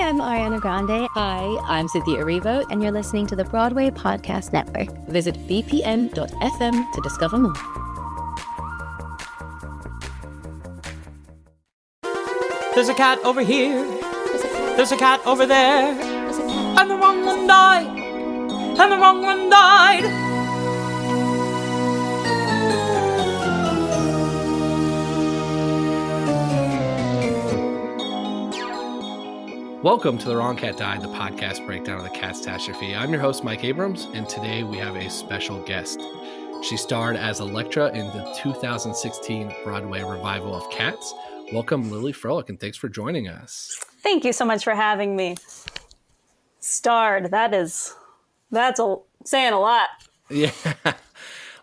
I'm Ariana Grande. Hi, I'm Cynthia Erivo. And you're listening to the Broadway Podcast Network. Visit bpn.fm to discover more. There's a cat over here. There's a cat over there. And the wrong one died. And the wrong one died. Welcome to The Wrong Cat Died, the podcast breakdown of the catastrophe. I'm your host, Mike Abrams, and today we have a special guest. She starred as Electra in the 2016 Broadway revival of Cats. Welcome, Lili Froehlich, and thanks for joining us. Thank you so much for having me. Starred, that's saying a lot. Yeah,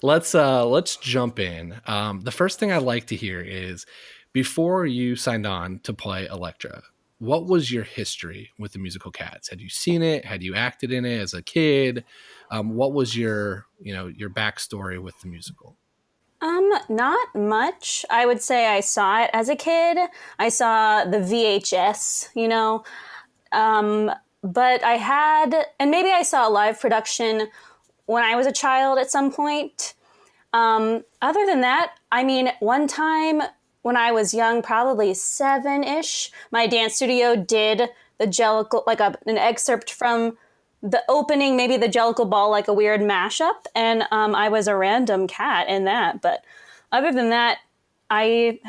let's jump in. The first thing I'd like to hear is, before you signed on to play Electra, what was your history with the musical Cats? Had you seen it? Had you acted in it as a kid? What was your backstory with the musical? Not much. I would say I saw it as a kid. I saw the VHS, but I had, and maybe I saw a live production when I was a child at some point. Other than that, one time when I was young, probably 7-ish, my dance studio did the Jellicle, an excerpt from the opening, maybe the Jellicle Ball, like a weird mashup. And I was a random cat in that. But other than that, I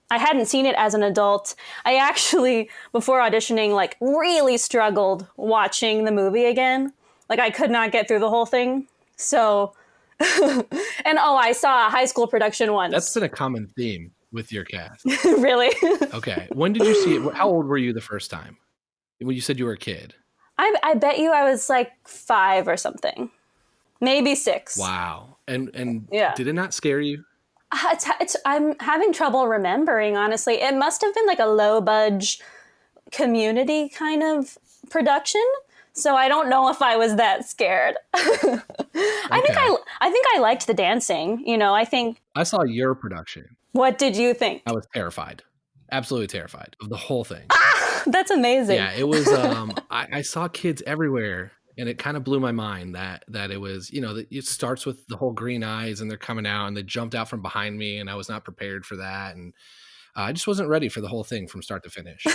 hadn't seen it as an adult. I actually, before auditioning, really struggled watching the movie again. I could not get through the whole thing. So, and I saw a high school production once. That's been a common theme with your cast. Really? Okay. When did you see it? How old were you the first time? When you said you were a kid? I bet you I was 5 or something. Maybe 6. Wow. And yeah. Did it not scare you? I'm having trouble remembering, honestly. It must have been a low-budge community kind of production. So I don't know if I was that scared. Okay. I think I liked the dancing. I saw your production. What did you think? I was terrified. Absolutely terrified of the whole thing. That's amazing. Yeah, it was, I saw kids everywhere, and it kind of blew my mind that it was, it starts with the whole green eyes and they're coming out and they jumped out from behind me and I was not prepared for that. And I just wasn't ready for the whole thing from start to finish.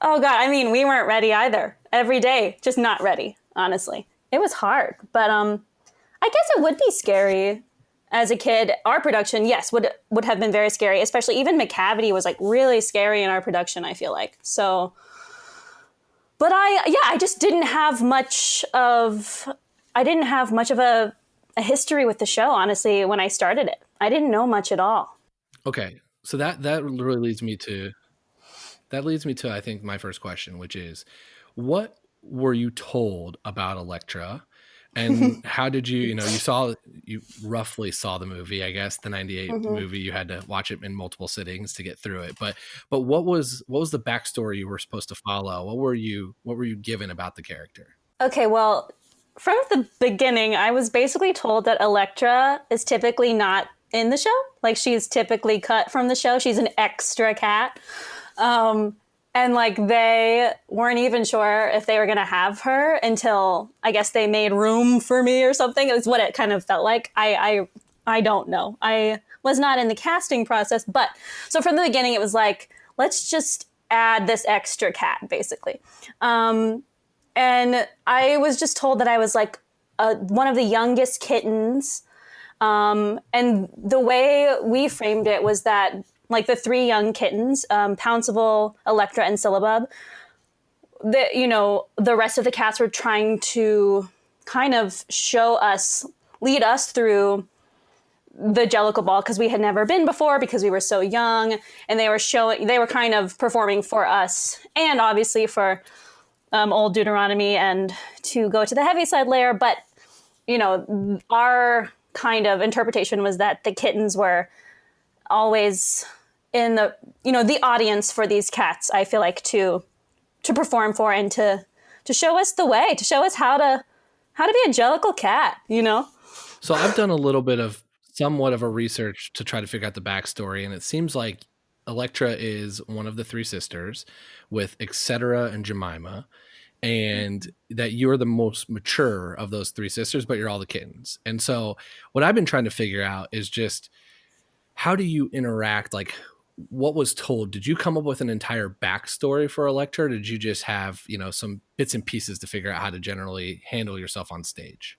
Oh God. We weren't ready either. Every day, just not ready, honestly. It was hard, but I guess it would be scary. As a kid, our production, yes, would have been very scary. Especially even McCavity was really scary in our production, I feel like. So, but I just didn't have much of a history with the show, honestly, when I started it. I didn't know much at all. Okay. So that really leads me to I think my first question, which is, what were you told about Electra? And how did you roughly saw the movie, I guess, the 98 movie. You had to watch it in multiple sittings to get through it. But what was the backstory you were supposed to follow? What were you given about the character? Okay, well, from the beginning, I was basically told that Electra is typically not in the show. She's typically cut from the show. She's an extra cat. And they weren't even sure if they were going to have her until I guess they made room for me or something. It was what it kind of felt like. I don't know. I was not in the casting process, but so from the beginning it was let's just add this extra cat, basically. And I was just told that I was one of the youngest kittens. And the way we framed it was that the 3 young kittens, Pouncible, Electra, and Syllabub, the rest of the cats were trying to kind of lead us through the Jellicle Ball because we had never been before because we were so young, and they were kind of performing for us and obviously for Old Deuteronomy and to go to the Heaviside Layer. But, our kind of interpretation was that the kittens were always in the audience for these cats, I feel like, to perform for and to show us the way, to show us how to be a Jellicle cat, So I've done a little bit of somewhat of a research to try to figure out the backstory, and it seems like Electra is one of the three sisters with Etc. and Jemima, and that you're the most mature of those three sisters, but you're all the kittens. And so what I've been trying to figure out is just, how do you interact? Like, what was told? Did you come up with an entire backstory for Electra? Or did you just have, some bits and pieces to figure out how to generally handle yourself on stage?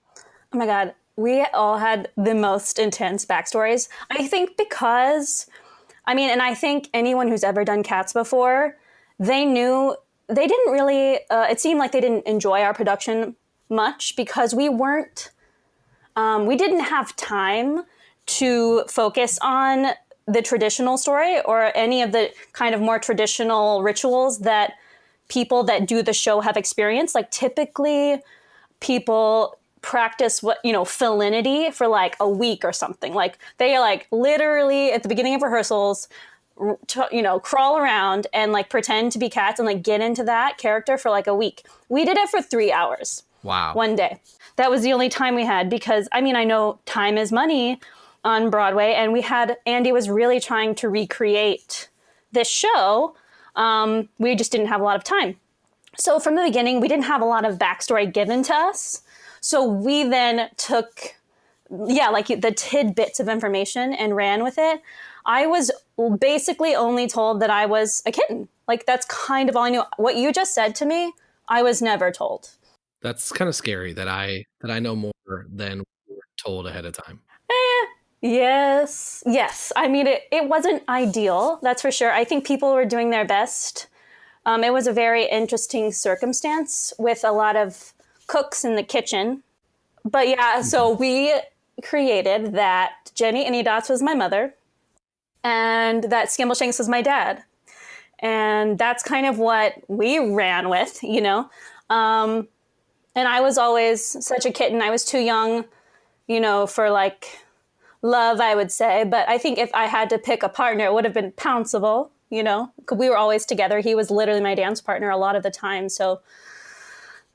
Oh my God. We all had the most intense backstories. I think because, and I think anyone who's ever done Cats before, they knew they didn't really, it seemed like they didn't enjoy our production much because we didn't have time to focus on the traditional story or any of the kind of more traditional rituals that people that do the show have experienced. Like typically people practice felinity for like a week or something. Like they like literally at the beginning of rehearsals, crawl around and like pretend to be cats and like get into that character for like a week. We did it for 3 hours. Wow. One day. That was the only time we had because I know time is money on Broadway, and Andy was really trying to recreate this show. We just didn't have a lot of time. So from the beginning, we didn't have a lot of backstory given to us. So we then took, like the tidbits of information and ran with it. I was basically only told that I was a kitten. Like that's kind of all I knew. What you just said to me, I was never told. That's kind of scary that I know more than we were told ahead of time. Yes. It wasn't ideal, that's for sure. I think people were doing their best. It was a very interesting circumstance with a lot of cooks in the kitchen. But yeah, so we created that Jenny Anydots was my mother and that Skimbleshanks was my dad. And that's kind of what we ran with, And I was always such a kitten. I was too young, for like love, I would say. But I think if I had to pick a partner, it would have been Pounceable, because we were always together. He was literally my dance partner a lot of the time. So,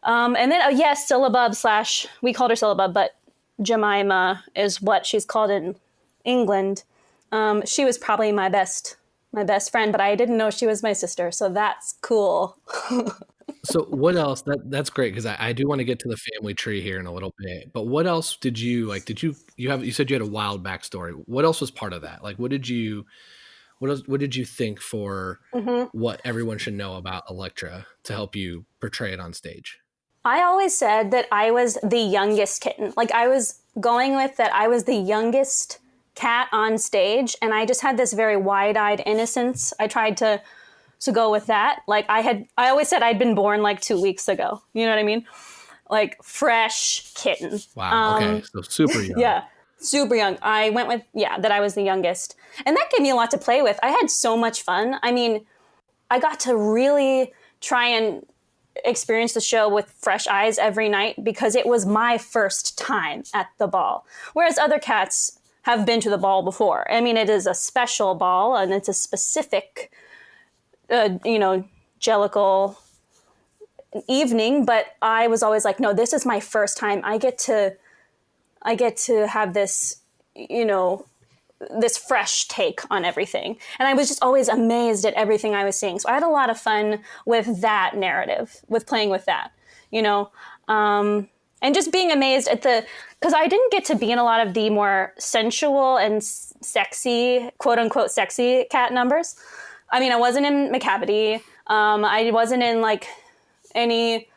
and then, Syllabub / we called her Syllabub, but Jemima is what she's called in England. She was probably my best friend, but I didn't know she was my sister. So that's cool. So what else? That's great because I do want to get to the family tree here in a little bit. But what else did you like? You said you had a wild backstory. What else was part of that? Like, what did you think for what everyone should know about Electra to help you portray it on stage? I always said that I was the youngest kitten. Like I was going with that I was the youngest cat on stage, and I just had this very wide-eyed innocence. I tried to go with that. Like I always said I'd been born like 2 weeks ago. You know what I mean? Like fresh kitten. Wow. Okay. So super young. Yeah. Super young. I went with, that I was the youngest. And that gave me a lot to play with. I had so much fun. I got to really try and experience the show with fresh eyes every night because it was my first time at the ball. Whereas other cats have been to the ball before. It is a special ball and it's a specific Jellicle evening, but I was always like, no, this is my first time. I get to have this, this fresh take on everything. And I was just always amazed at everything I was seeing. So I had a lot of fun with that narrative, with playing with that, and just being amazed at because I didn't get to be in a lot of the more sensual and sexy, quote unquote, sexy cat numbers. I wasn't in Macavity. I wasn't in like any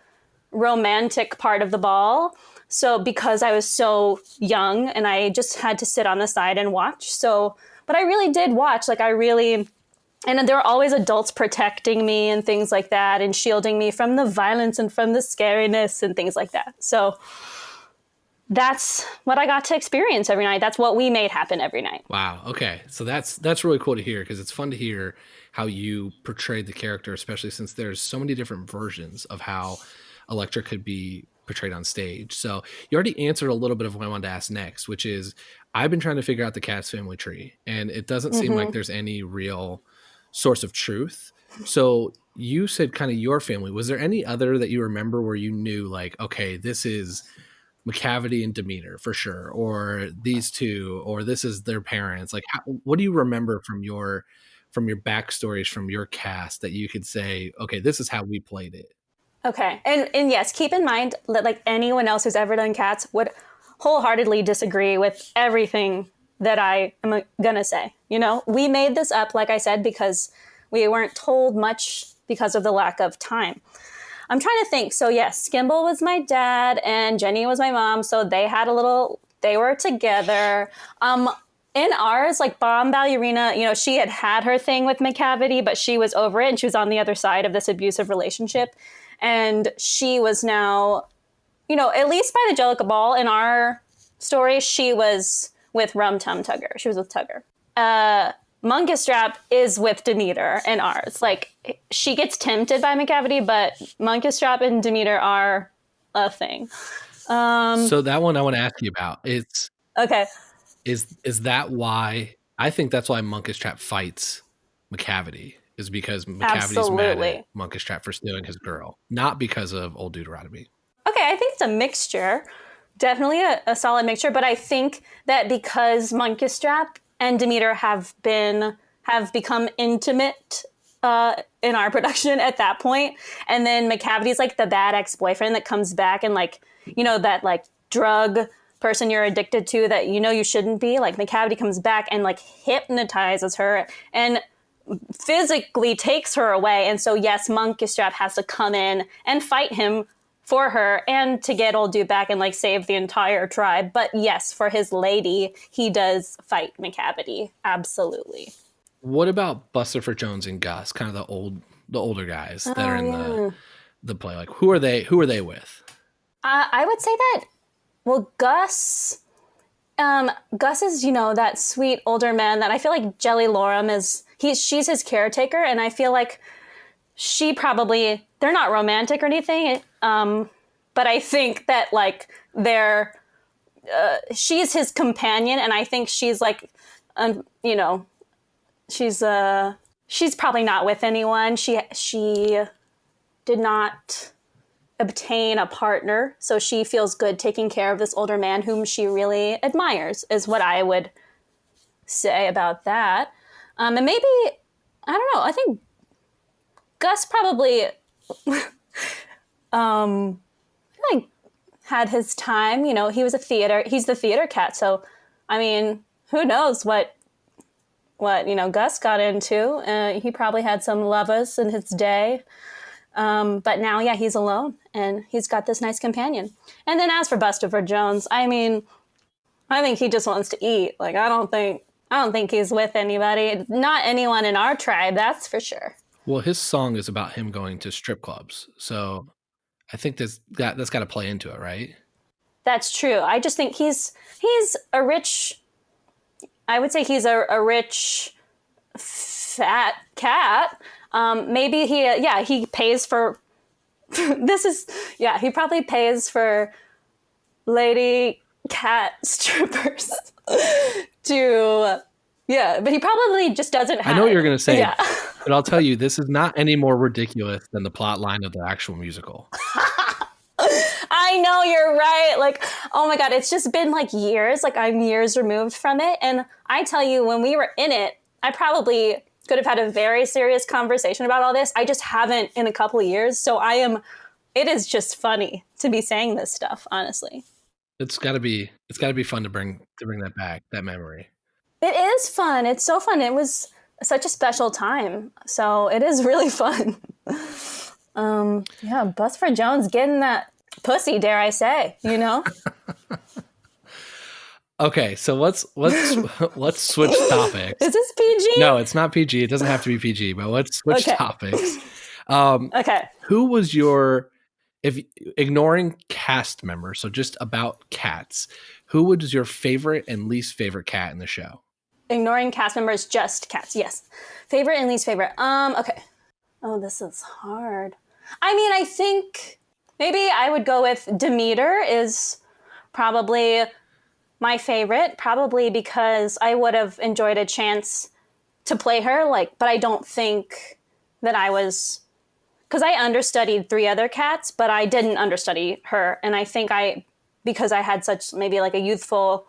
romantic part of the ball. So because I was so young and I just had to sit on the side and watch. But I really did watch. And there were always adults protecting me and things like that and shielding me from the violence and from the scariness and things like that. So that's what I got to experience every night. That's what we made happen every night. Wow. Okay. So that's really cool to hear because it's fun to hear how you portrayed the character, especially since there's so many different versions of how Electra could be portrayed on stage. So you already answered a little bit of what I wanted to ask next, which is I've been trying to figure out the cat's family tree, and it doesn't seem like there's any real source of truth. So you said kind of your family. Was there any other that you remember where you knew like, okay, this is Macavity and Demeter for sure, or these two, or this is their parents? Like, what do you remember from your your backstories from your cast that you could say, okay, this is how we played it? Okay. And yes, keep in mind that like anyone else who's ever done Cats would wholeheartedly disagree with everything that I am gonna say. You know, we made this up, like I said, because we weren't told much because of the lack of time. I'm trying to think. So yes, Skimble was my dad and Jenny was my mom. So they were together. In ours, like Bomb Ballerina, you know, she had her thing with McCavity, but she was over it and she was on the other side of this abusive relationship. And she was now, you know, at least by the Jellica Ball in our story, she was with Rum Tum Tugger. She was with Tugger. Mungus Strap is with Demeter in ours. Like, she gets tempted by McCavity, but Mungus Strap and Demeter are a thing. So that one I want to ask you about. It's okay. Is that why? I think that's why Mungus Trap fights McCavity, is because McCavity's mad at Mungus Trap for stealing his girl, not because of old Deuteronomy. Okay, I think it's a mixture. Definitely a solid mixture, but I think that because Mungus Strap and Demeter have become intimate in our production at that point, and then McCavity's like the bad ex-boyfriend that comes back and like, you know, that like drug person you're addicted to that you know you shouldn't be. Like McCavity comes back and like hypnotizes her and physically takes her away. And so yes, Mungus Strap has to come in and fight him for her and to get old dude back and like save the entire tribe. But yes, for his lady, he does fight McCavity. Absolutely. What about Buster Jones and Gus, kind of the older guys that are in the play? Like who are they with? I would say that, well, Gus is, you know, that sweet older man that I feel like Jelly Loram she's his caretaker. And I feel like they're not romantic or anything. But I think that like she's his companion. And I think she's like, you know, she's probably not with anyone. She did not obtain a partner, so she feels good taking care of this older man whom she really admires, is what I would say about that. And maybe, I don't know, I think Gus probably like had his time. You know, he's the theater cat, so I mean, who knows what you know Gus got into. He probably had some lovers in his day. But now, yeah, he's alone and he's got this nice companion. And then as for Buster Jones, I mean, I think he just wants to eat. Like, I don't think he's with anybody. Not anyone in our tribe, that's for sure. Well, his song is about him going to strip clubs. So I think that's got to play into it, right? That's true. I just think he's a rich, I would say he's a rich, fat cat. Maybe he pays for, he probably pays for lady cat strippers but he probably just doesn't have. I know what you're going to say, but I'll tell you, this is not any more ridiculous than the plot line of the actual musical. I know, you're right. Like, oh my God, it's just been like years. Like, I'm years removed from it. And I tell you, when we were in it, I probably could have had a very serious conversation about all this. I just haven't in a couple of years. So it is just funny to be saying this stuff, honestly. It's gotta be fun to bring that back, that memory. It is fun. It's so fun. It was such a special time. So it is really fun. Buster Jones getting that pussy, dare I say, you know? Okay, so let's switch topics. Is this PG? No, it's not PG. It doesn't have to be PG, but let's switch topics. Okay. Who was if ignoring cast members, so just about cats, who was your favorite and least favorite cat in the show? Ignoring cast members, just cats. Yes. Favorite and least favorite. Okay. Oh, this is hard. I mean, I think maybe I would go with Demeter is probably my favorite, probably because I would have enjoyed a chance to play her, but I don't think that because I understudied 3 other cats, but I didn't understudy her. And I think because I had such maybe like a youthful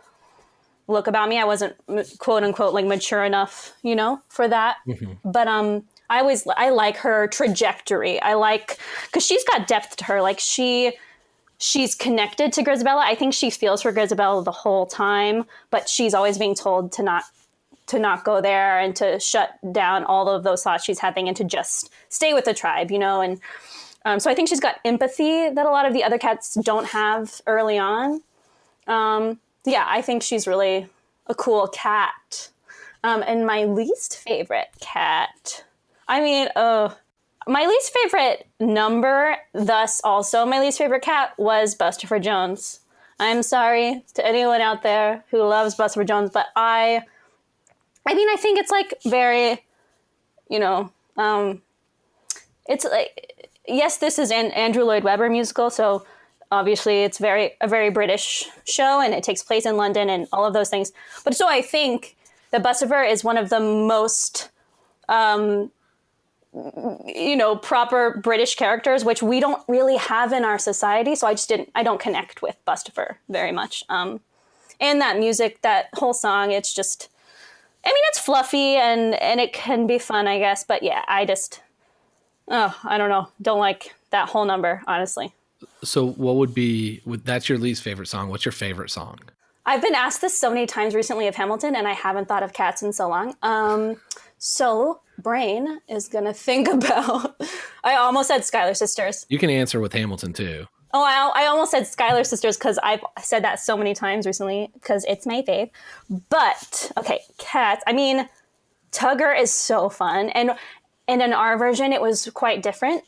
look about me. I wasn't quote unquote like mature enough, for that. But I like her trajectory. I like, because she's got depth to her. Like she's connected to Grisabella. I think she feels for Grisabella the whole time, but she's always being told to not go there and to shut down all of those thoughts she's having and to just stay with the tribe, and so I think she's got empathy that a lot of the other cats don't have early on. I think she's really a cool cat. And my least favorite cat, my least favorite number, thus also my least favorite cat, was Bustopher Jones. I'm sorry to anyone out there who loves Bustopher Jones, but I think it's like very, it's like, yes, this is an Andrew Lloyd Webber musical, so obviously it's a very British show, and it takes place in London and all of those things. But so I think that Bustopher is one of the most, proper British characters, which we don't really have in our society. So I don't connect with Bustopher very much. And that music, that whole song, it's just, it's fluffy and it can be fun, I guess. But yeah, I don't know. Don't like that whole number, honestly. So that's your least favorite song. What's your favorite song? I've been asked this so many times recently of Hamilton, and I haven't thought of Cats in so long. So Brain is going to think about, I almost said Schuyler Sisters. You can answer with Hamilton too. Oh, I almost said Schuyler Sisters because I've said that so many times recently because it's my fave. But, okay, Cats. Tugger is so fun. And in our version, it was quite different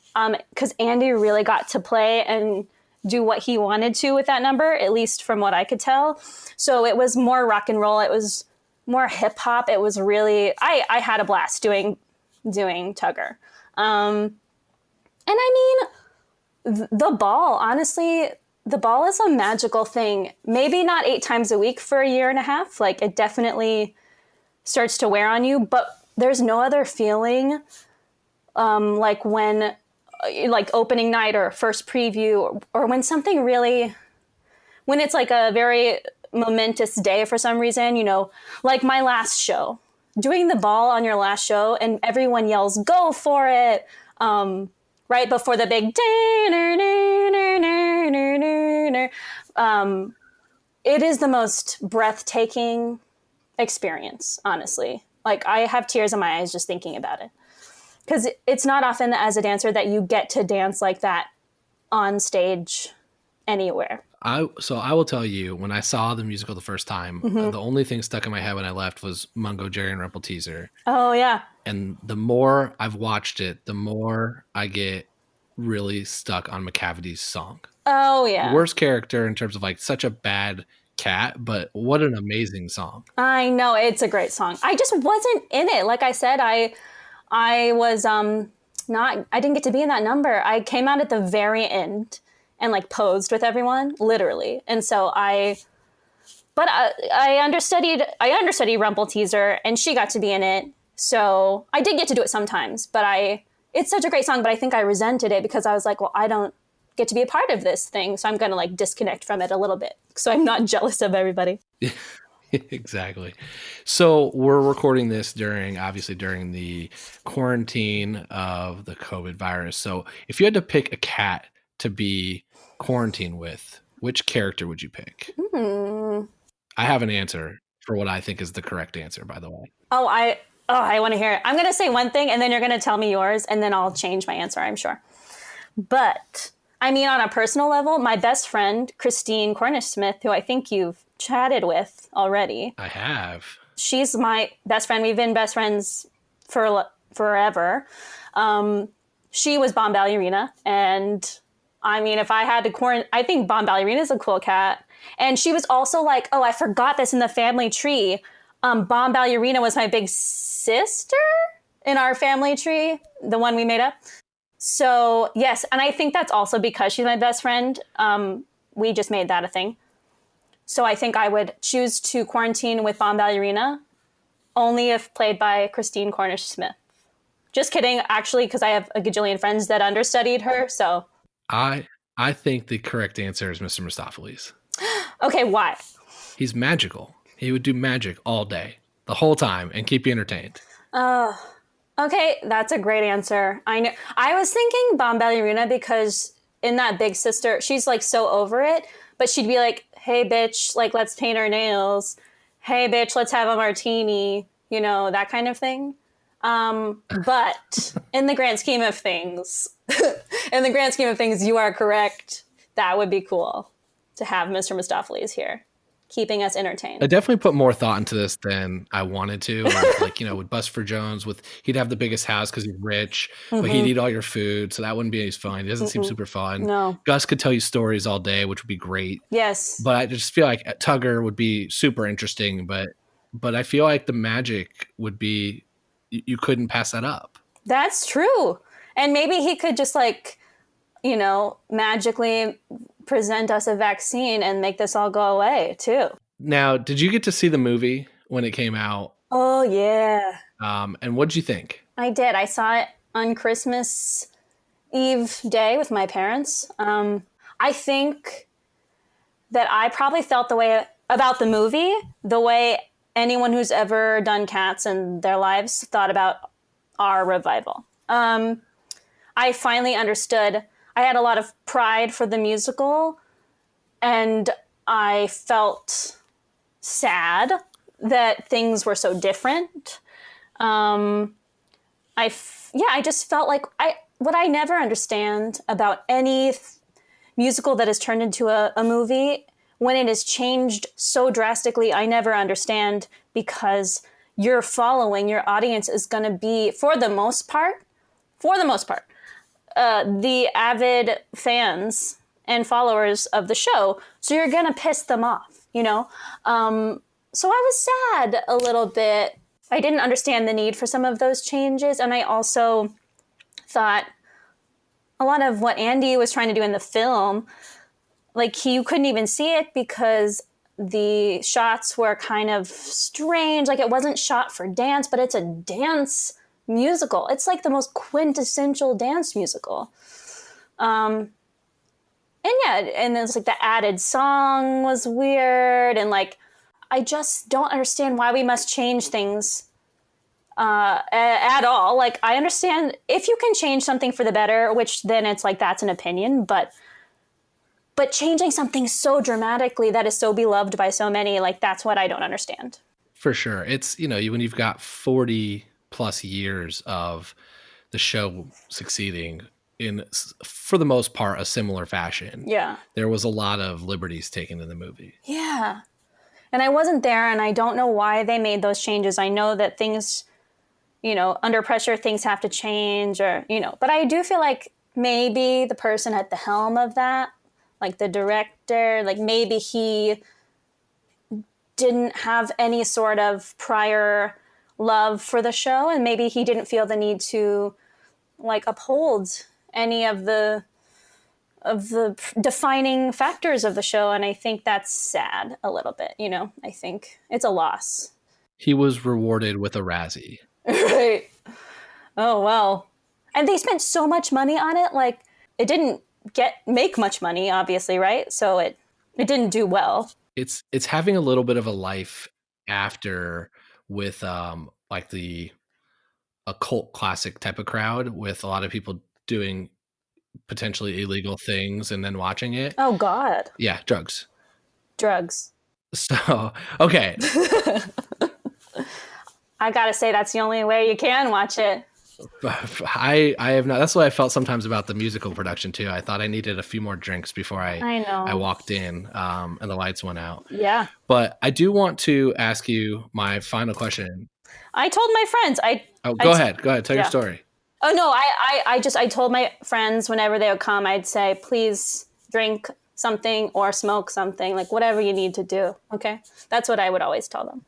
because Andy really got to play and do what he wanted to with that number, at least from what I could tell. So it was more rock and roll. It was more hip hop. It was really, I had a blast doing Tugger. The ball, honestly, the ball is a magical thing. Maybe not 8 times a week for a year and a half. Like, it definitely starts to wear on you, but there's no other feeling like when, like opening night or first preview, or when something really, when it's like a very momentous day for some reason, like my last show, doing the ball on your last show and everyone yells, "Go for it." Right before the big, it is the most breathtaking experience, honestly. Like, I have tears in my eyes just thinking about it. Because it's not often as a dancer that you get to dance like that on stage anywhere. So I will tell you, when I saw the musical the first time, the only thing stuck in my head when I left was Mungo, Jerry, and Rumpelteazer. Oh, yeah. And the more I've watched it, the more I get really stuck on McCavity's song. Oh, yeah. Worst character in terms of like such a bad cat, but what an amazing song. I know, it's a great song. I just wasn't in it. Like I said, I was I didn't get to be in that number. I came out at the very end and like posed with everyone, literally. And so I understudied Rumpelteazer, and she got to be in it. So I did get to do it sometimes, but it's such a great song, but I think I resented it because I was like, well, I don't get to be a part of this thing. So I'm going to like disconnect from it a little bit. So I'm not jealous of everybody. Exactly. So we're recording this during the quarantine of the COVID virus. So if you had to pick a cat to be quarantined with, which character would you pick? I have an answer for what I think is the correct answer, by the way. I want to hear it. I'm going to say one thing and then you're going to tell me yours and then I'll change my answer, I'm sure. But on a personal level, my best friend, Christine Cornish-Smith, who I think you've chatted with already. I have. She's my best friend. We've been best friends for forever. She was Bomb Ballerina. And if I had to I think Bomb Ballerina is a cool cat. And she was also like, oh, I forgot this in the family tree. Bomb Ballerina was my big sister in our family tree, the one we made up. So yes, and I think that's also because she's my best friend. We just made that a thing. So I think I would choose to quarantine with Bomb Ballerina only if played by Christine Cornish-Smith. Just kidding, actually, because I have a gajillion friends that understudied her. So I think the correct answer is Mr. Mistopheles. Okay, why? He's magical. He would do magic all day, the whole time, and keep you entertained. Okay, that's a great answer. I know. I was thinking Bomb Ballerina because in that Big Sister, she's like so over it, but she'd be like, "Hey, bitch, like let's paint our nails. Hey, bitch, let's have a martini." You know, that kind of thing. But in the grand scheme of things, you are correct. That would be cool to have Mr. Mistopheles here, keeping us entertained. I definitely put more thought into this than I wanted to. With Bustopher Jones, he'd have the biggest house because he's rich, but he'd eat all your food, so that wouldn't be as fun. It doesn't seem super fun. No. Gus could tell you stories all day, which would be great. Yes. But I just feel like Tugger would be super interesting, but I feel like the magic would be, you couldn't pass that up. That's true. And maybe he could just magically present us a vaccine and make this all go away too. Now, did you get to see the movie when it came out? Oh, yeah. And what did you think? I did. I saw it on Christmas Eve day with my parents. I think that I probably felt the way about the movie, the way anyone who's ever done Cats in their lives thought about our revival. I finally understood. I had a lot of pride for the musical, and I felt sad that things were so different. I just felt like what I never understand about any musical that is turned into a movie, when it is changed so drastically, I never understand, because your audience is going to be, for the most part, the avid fans and followers of the show. So you're going to piss them off, you know? So I was sad a little bit. I didn't understand the need for some of those changes. And I also thought a lot of what Andy was trying to do in the film, like you couldn't even see it because the shots were kind of strange. Like it wasn't shot for dance, but it's a dance musical. It's like the most quintessential dance musical. And it's like the added song was weird. And like, I just don't understand why we must change things at all. Like I understand if you can change something for the better, which then it's like, that's an opinion, but changing something so dramatically that is so beloved by so many, like that's what I don't understand. For sure. It's, when you've got 40 plus years of the show succeeding in, for the most part, a similar fashion. Yeah. There was a lot of liberties taken in the movie. Yeah. And I wasn't there, and I don't know why they made those changes. I know that things, under pressure, things have to change but I do feel like maybe the person at the helm of that, like the director, like maybe he didn't have any sort of prior love for the show, and maybe he didn't feel the need to like uphold any of the defining factors of the show. And I think that's sad a little bit, I think it's a loss. He was rewarded with a Razzie. Right. Oh, well. And they spent so much money on it. Like it didn't make much money, obviously, right? So it didn't do well. It's having a little bit of a life after with like the a cult classic type of crowd, with a lot of people doing potentially illegal things and then watching it. Oh God. Yeah, drugs. So okay. I gotta say that's the only way you can watch it. I have not. That's what I felt sometimes about the musical production too. I thought I needed a few more drinks before I walked in, and the lights went out. Yeah. But I do want to ask you my final question. I told my friends. Go ahead. Tell your story. Oh no, I told my friends whenever they would come, I'd say, please drink something or smoke something, like whatever you need to do. Okay, that's what I would always tell them.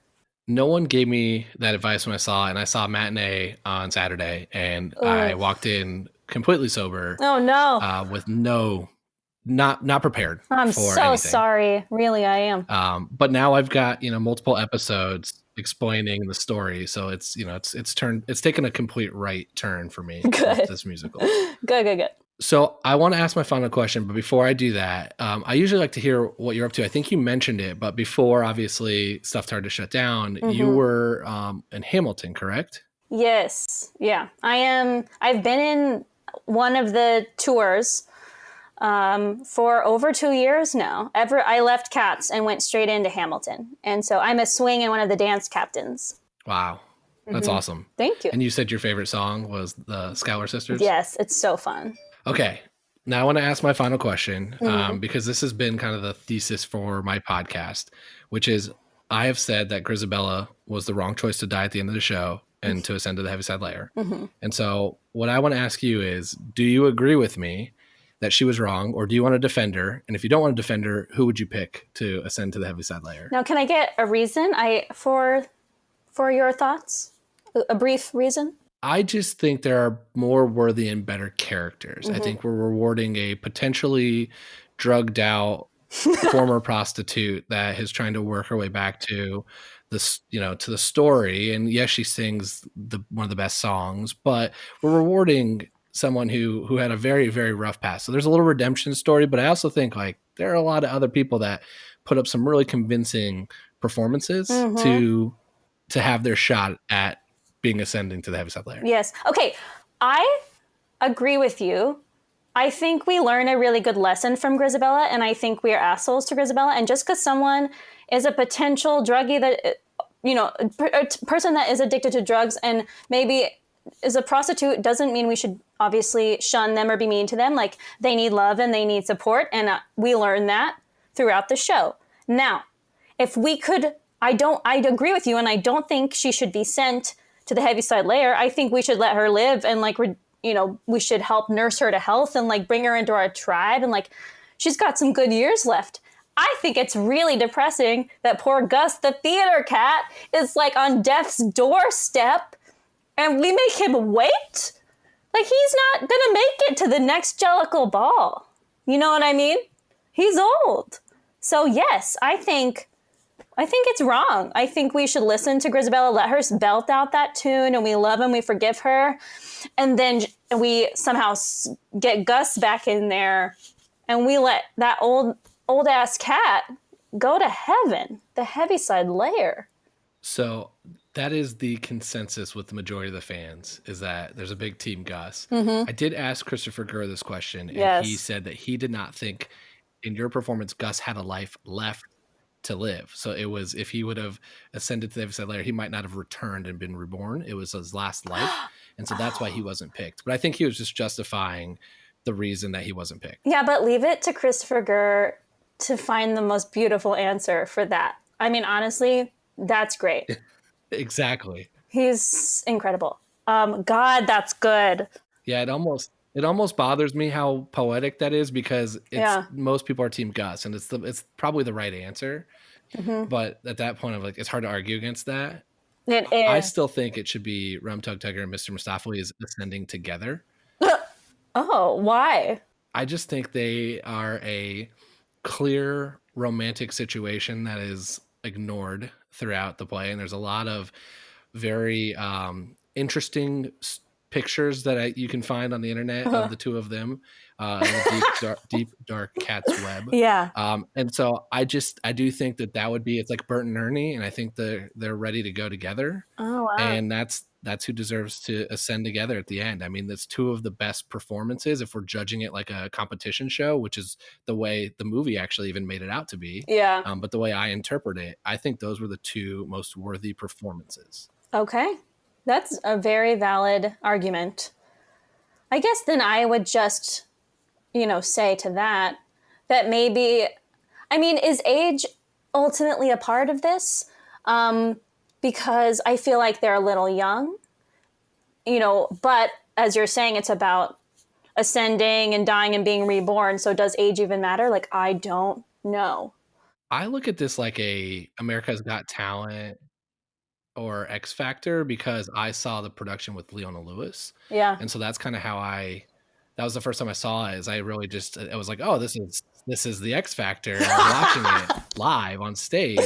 No one gave me that advice when I saw Matinee on Saturday, and I walked in completely sober. Oh no! With not prepared. I'm for so anything. Sorry. Really, I am. But now I've got multiple episodes explaining the story, so it's taken a complete right turn for me with this musical. Good. So I want to ask my final question, but before I do that, I usually like to hear what you're up to. I think you mentioned it, but before obviously stuff started to shut down, you were in Hamilton, correct? Yes. Yeah. I've been in one of the tours for over 2 years now. I left Cats and went straight into Hamilton. And so I'm a swing and one of the dance captains. Wow. That's awesome. Thank you. And you said your favorite song was the Schuyler Sisters? Yes, it's so fun. Okay. Now I want to ask my final question because this has been kind of the thesis for my podcast, which is I have said that Grisabella was the wrong choice to die at the end of the show and to ascend to the Heaviside Layer. And so what I want to ask you is, do you agree with me that she was wrong, or do you want to defend her? And if you don't want to defend her, who would you pick to ascend to the Heaviside Layer? Now, can I get a reason for your thoughts? A brief reason? I just think there are more worthy and better characters. I think we're rewarding a potentially drugged out former prostitute that is trying to work her way back to this, to the story. And yes, she sings one of the best songs, but we're rewarding someone who had a very, very rough past. So there's a little redemption story, but I also think like there are a lot of other people that put up some really convincing performances to have their shot at being ascending to the Heaviside Layer. Yes. Okay. I agree with you. I think we learn a really good lesson from Grisabella, and I think we are assholes to Grisabella. And just because someone is a potential druggie that, a person that is addicted to drugs and maybe is a prostitute doesn't mean we should obviously shun them or be mean to them. Like, they need love and they need support. And we learn that throughout the show. Now, if we could, I'd agree with you, and I don't think she should be sent to the Heaviside Layer. I think we should let her live, and we should help nurse her to health and bring her into our tribe, and she's got some good years left. I think it's really depressing that poor Gus, the theater cat, is on death's doorstep, and we make him wait. He's not gonna make it to the next Jellicle Ball. You know what I mean? He's old. So yes, I think it's wrong. I think we should listen to Grisabella, let her belt out that tune, and we love and we forgive her. And then we somehow get Gus back in there, and we let that old-ass cat go to heaven, the Heaviside Layer. So that is the consensus with the majority of the fans, is that there's a big team Gus. I did ask Christopher Gurr this question, and he said that he did not think in your performance Gus had a life left to live. So it was, if he would have ascended to the Heaviside Layer, he might not have returned and been reborn. It was his last life. And so that's why he wasn't picked. But I think he was just justifying the reason that he wasn't picked. Yeah, but leave it to Christopher Gurr to find the most beautiful answer for that. I mean, honestly, that's great. Exactly. He's incredible. God, that's good. Yeah, it almost bothers me how poetic that is, because most people are team Gus, and it's probably the right answer. But at that point, it's hard to argue against that. It is. I still think it should be Rum Tug Tugger and Mr. Mustafali is ascending together. Oh, why? I just think they are a clear romantic situation that is ignored throughout the play, and there's a lot of very interesting pictures that you can find on the internet of the two of them in the deep dark cat's web. Yeah. And so I do think that would be, it's like Bert and Ernie, and I think they're ready to go together. Oh wow. And that's who deserves to ascend together at the end. I mean, that's two of the best performances if we're judging it like a competition show, which is the way the movie actually even made it out to be. Yeah. But the way I interpret it, I think those were the two most worthy performances. Okay. That's a very valid argument. I guess then I would just, say to that maybe, I mean, is age ultimately a part of this? Because I feel like they're a little young, but as you're saying, it's about ascending and dying and being reborn. So does age even matter? I don't know. I look at this like a America's Got Talent or X Factor, because I saw the production with Leona Lewis. Yeah. And so that's kind of how that was the first time I saw it, is I really I was like, oh, this is the X Factor. And I'm watching it live on stage.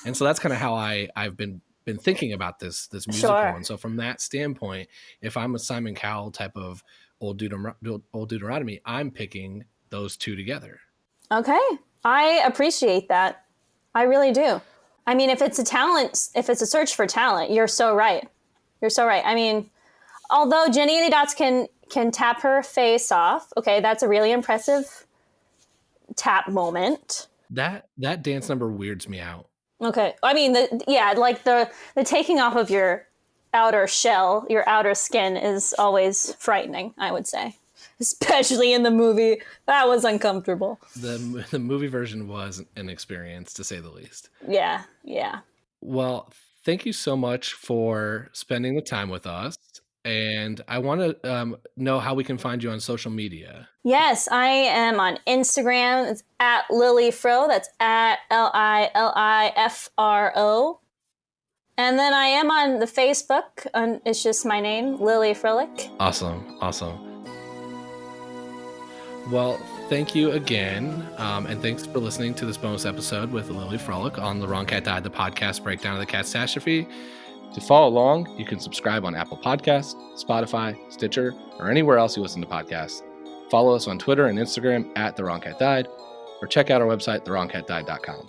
And so that's kind of how I've been thinking about this musical. Sure. And so from that standpoint, if I'm a Simon Cowell type of Old Deuteronomy, I'm picking those two together. Okay. I appreciate that. I really do. I mean, if it's a search for talent, you're so right. You're so right. I mean, although Jenny and the Dots can tap her face off, okay, that's a really impressive tap moment. That dance number weirds me out. Okay. I mean, the taking off of your outer shell, your outer skin is always frightening, I would say. Especially in the movie. That was uncomfortable. The movie version was an experience, to say the least. Yeah. Well, thank you so much for spending the time with us. And I want to know how we can find you on social media. Yes, I am on Instagram. It's at Lili Fro. That's at LILIFRO. And then I am on the Facebook. It's just my name, Lili Froehlich. Awesome. Well, thank you again. And thanks for listening to this bonus episode with Lili Froehlich on The Wrong Cat Died, the podcast breakdown of the catastrophe. To follow along, you can subscribe on Apple Podcasts, Spotify, Stitcher, or anywhere else you listen to podcasts. Follow us on Twitter and Instagram at The Wrong Cat Died, or check out our website, thewrongcatdied.com.